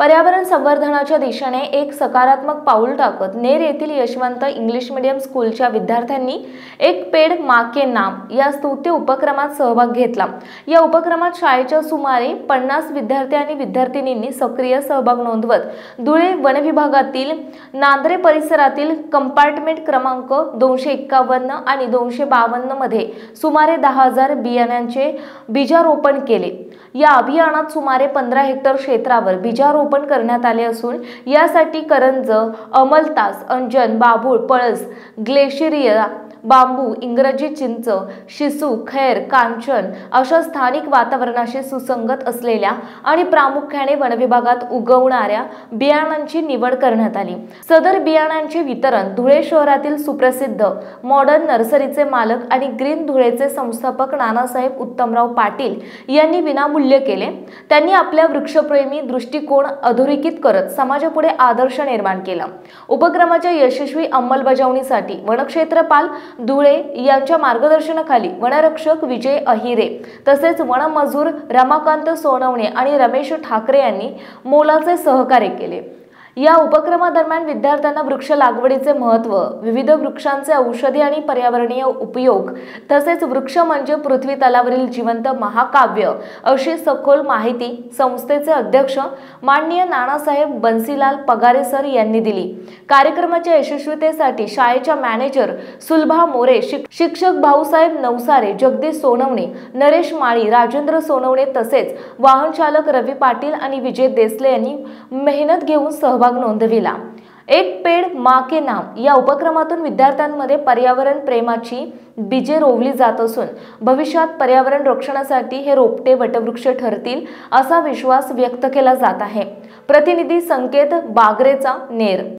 पर्यावरण संवर्धनाच्या दिशेने एक सकारात्मक पाऊल टाकत नेर येथील यशवंत इंग्लिश मीडियम स्कूलच्या विद्यार्थ्यांनी एक पेड़ मां के नाम या स्तुत्य उपक्रमात सहभाग घेतला। या उपक्रमात शाळेच्या सुमारे 50 विद्यार्थी आणि विद्यार्थिनींनी सक्रिय सहभाग नोंदवत धुळे वन विभागातील नांद्रे परिसरातील कंपार्टमेंट क्रमांक 251 आणि 252 मध्ये सुमारे 10,000 बियाण्यांचे बीजारोपण केले। या अभियानात सुमारे 15 हेक्टर क्षेत्रावर बीजारोपण करण्यात आले असून यासाठी करंज, अमलतास, अंजन, बाभूळ, पळस, ग्लेशिरिया, बांबू, इंग्रजी चिंच, शिसू, खैर, कांचन अशा स्थानिक वातावरणाशी सुसंगत असलेल्या आणि प्रामुख्याने वनविभागात उगवणाऱ्या बियाणांची निवड करण्यात आली। सदर बियाणांचे वितरण धुळे शहरातील सुप्रसिद्ध मॉडर्न नर्सरीचे मालक आणि ग्रीन धुळेचे संस्थापक नानासाहेब उत्तमराव पाटील यांनी विनामूल्य केले। त्यांनी आपल्या वृक्षप्रेमी दृष्टिकोन अधोरेखित करत समाजापुढे आदर्श निर्माण केला। उपक्रमाच्या यशस्वी अंमलबजावणीसाठी वनक्षेत्रपाल धुळे यांच्या मार्गदर्शनाखाली वनरक्षक विजय अहिरे तसेच वनमजूर रमाकांत सोनवणे आणि रमेश ठाकरे यांनी मोलाचे सहकार्य केले। या उपक्रमादरम्यान विद्यार्थ्यांना वृक्ष लागवडीचे महत्त्व, विविध वृक्षांचे औषधी आणि पर्यावरणीय उपयोग तसेच वृक्ष म्हणजे पृथ्वी तलावरील जिवंत महाकाव्य अशी सखोल माहिती संस्थेचे अध्यक्ष माननीय नानासाहेब बन्सीलाल पगारे सर यांनी दिली। कार्यक्रमाच्या यशस्वीतेसाठी शाळेच्या मॅनेजर सुलभा मोरे, शिक्षक भाऊसाहेब नवसारे, जगदीश सोनवणे, नरेश माळी, राजेंद्र सोनवणे तसेच वाहन चालक रवी पाटील आणि विजय देसले यांनी मेहनत घेऊन सहभाग नोंदविला। एक पेड़ मां के नाम या उपक्रमातून विद्यार्थ्यांमध्ये पर्यावरण प्रेमाची बीजे रोवली जात असून भविष्यात पर्यावरण रक्षणासाठी हे रोपटे वटवृक्ष ठरतील असा विश्वास व्यक्त केला जात आहे। प्रतिनिधी संकेत बागरेचा, नेर।